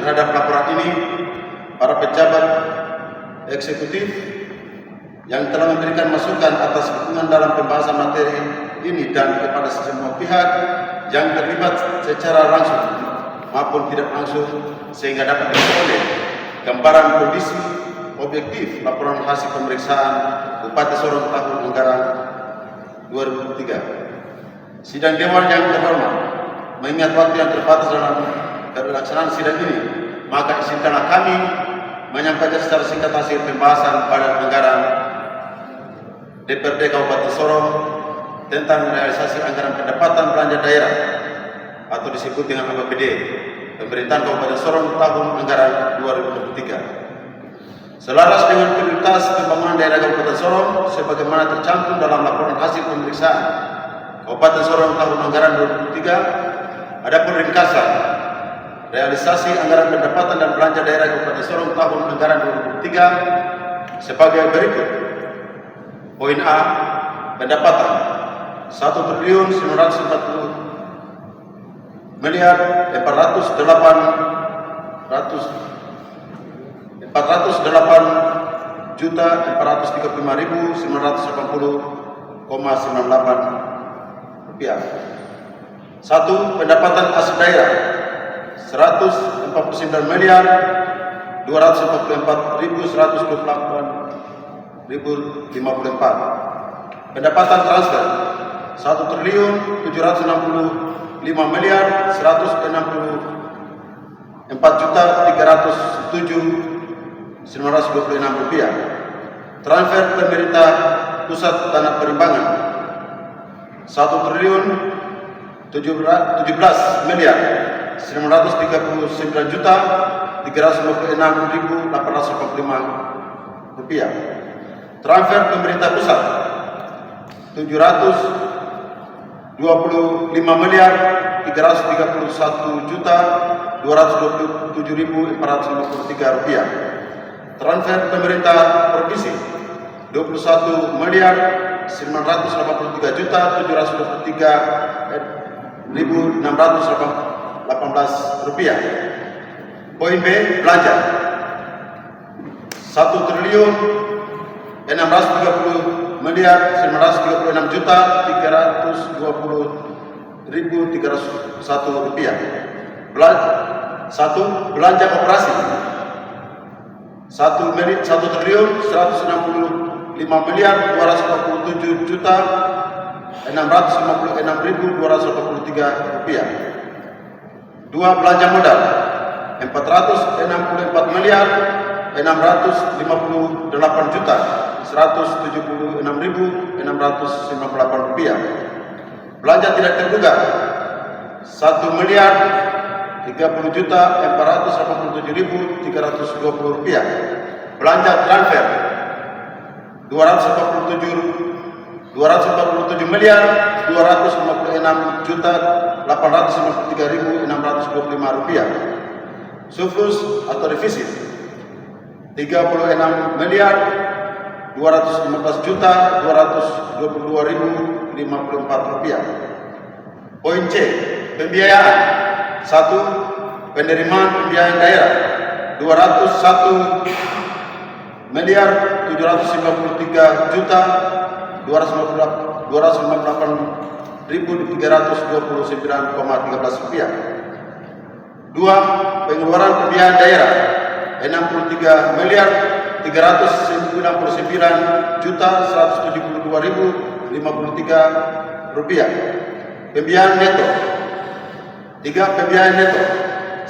terhadap laporan ini para pejabat eksekutif yang telah memberikan masukan atas dukungan dalam pembahasan materi ini dan kepada semua pihak yang terlibat secara langsung maupun tidak langsung sehingga dapat diperoleh gambaran kondisi objektif laporan hasil pemeriksaan Bupati Sorong tahun anggaran 2003. Sidang Dewan yang terhormat, mengingat waktu yang terbatas dalam pelaksanaan sidang ini, maka izinkanlah kami menyampaikan secara singkat hasil pembahasan pada anggaran DPRD Kabupaten Sorong tentang realisasi anggaran pendapatan belanja daerah atau disebut dengan APBD Pemerintahan Kabupaten Sorong tahun anggaran 2023. Selaras dengan prioritas pembangunan daerah Kabupaten Sorong sebagaimana tercantum dalam laporan hasil pemeriksaan Kabupaten Sorong tahun anggaran 2023, adapun ringkasan realisasi anggaran pendapatan dan belanja daerah Kabupaten Sorong tahun anggaran 2023 sebagai berikut. Poin A, pendapatan 1.940 miliar 408.435.980,98 rupiah. 1. Pendapatan asli daerah 149 miliar 244.128.054. Pendapatan transfer 1.765 miliar 164.307.926 rupiah. Transfer pemerintah pusat dana perimbangan 1.017 miliar 939.356.845 rupiah. Transfer pemerintah pusat 725 miliar 331.227.453 rupiah. Transfer pemerintah provinsi 21 miliar 983.723.618 rupiah. Poin B, belanja 1.630 miliar 936.320.301 rupiah. 1. Belanja operasi 1.165 miliar 247.656.283 rupiah. 2. Belanja modal 464 miliar 658.176.698 rupiah. Belanja tidak terduga 1 miliar 30.487.320 rupiah. Belanja transfer 247 miliar 256.893.625 rupiah. Surplus atau defisit 36 miliar 215.222.054 rupiah. Poin C, pembiayaan 1. Penerimaan pembiayaan daerah 201 miliar 758.258.329,13 rupiah. 2. Pengeluaran pembiayaan daerah 63 miliar 399.172.053 rupiah. Pembiayaan neto 3. Pembiayaan neto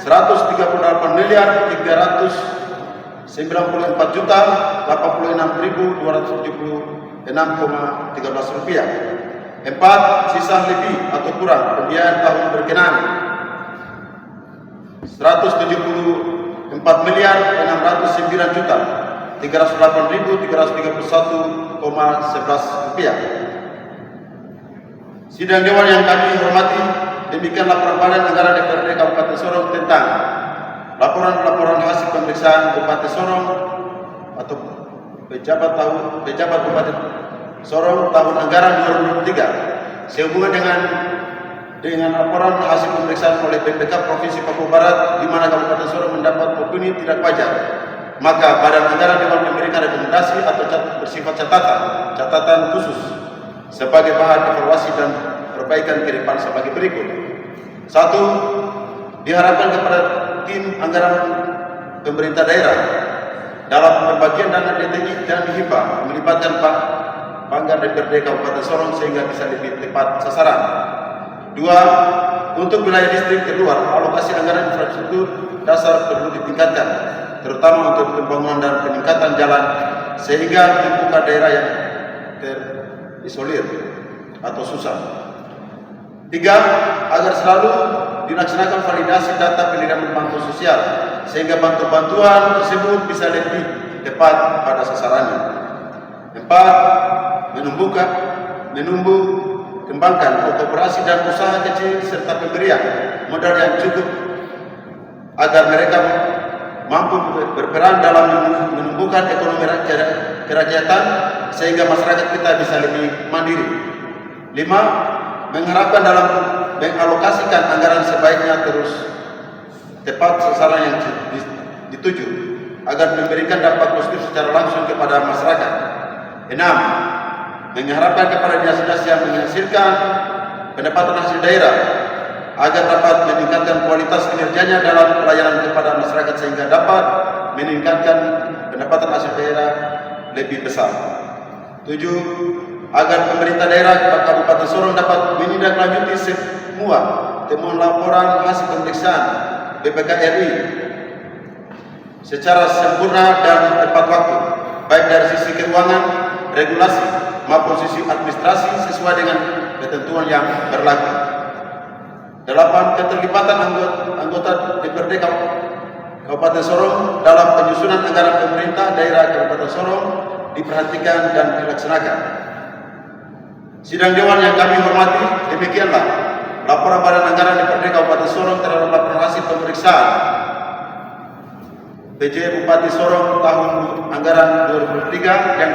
138 miliar 394.086.276,13 rupiah. 4. Sisa lebih atau kurang pembiayaan tahun berkenaan 174 miliar 609.308.331,11 rupiah. Sidang Dewan yang kami hormati, demikian laporan Badan Anggaran DPRD Kabupaten Sorong tentang laporan hasil pemeriksaan Bupati Sorong atau pejabat Bupati Sorong tahun anggaran 2023 sehubungan dengan dengan laporan hasil pemeriksaan oleh BPK Provinsi Papua Barat di mana Kabupaten Sorong mendapat opini tidak wajar, maka Badan Anggaran Dewan memberikan rekomendasi atau bersifat catatan khusus sebagai bahan evaluasi dan perbaikan ke depan sebagai berikut. 1. Diharapkan kepada tim anggaran pemerintah daerah dalam pembagian dana DTI dan hibah melibatkan Pak Banggar DPRD Kabupaten Sorong sehingga bisa lebih tepat sasaran. 2. Untuk wilayah distrik terluar, alokasi anggaran infrastruktur dasar perlu ditingkatkan, terutama untuk pembangunan dan peningkatan jalan sehingga membuka daerah yang terisolir atau susah. 3. Agar selalu dilaksanakan validasi data penerimaan bantuan sosial sehingga bantuan tersebut bisa lebih tepat pada sasarannya. 4. Menumbuh kembangkan kooperasi dan usaha kecil serta pemberian modal yang cukup agar mereka mampu berperan dalam menumbuhkan ekonomi kerakyatan sehingga masyarakat kita bisa lebih mandiri. 5. Mengharapkan dalam mengalokasikan anggaran sebaiknya terus tepat sasaran yang dituju agar memberikan dampak positif secara langsung kepada masyarakat. 6. Mengharapkan kepada dinas-dinas yang menghasilkan pendapatan hasil daerah agar dapat meningkatkan kualitas kinerjanya dalam pelayanan kepada masyarakat sehingga dapat meningkatkan pendapatan hasil daerah lebih besar. 7. Agar pemerintah daerah Kabupaten Sorong dapat menindaklanjuti semua temuan laporan hasil pemeriksaan BPK RI secara sempurna dan tepat waktu, baik dari sisi keuangan, regulasi maupun sisi administrasi sesuai dengan ketentuan yang berlaku. 8. Keterlibatan anggota DPRD Kabupaten Sorong dalam penyusunan anggaran pemerintah daerah Kabupaten Sorong diperhatikan dan dilaksanakan. Sidang Dewan yang kami hormati, demikianlah laporan Badan Anggaran DPRD Kabupaten Sorong terhadap laporan hasil pemeriksaan PJ Bupati Sorong tahun anggaran 2023 yang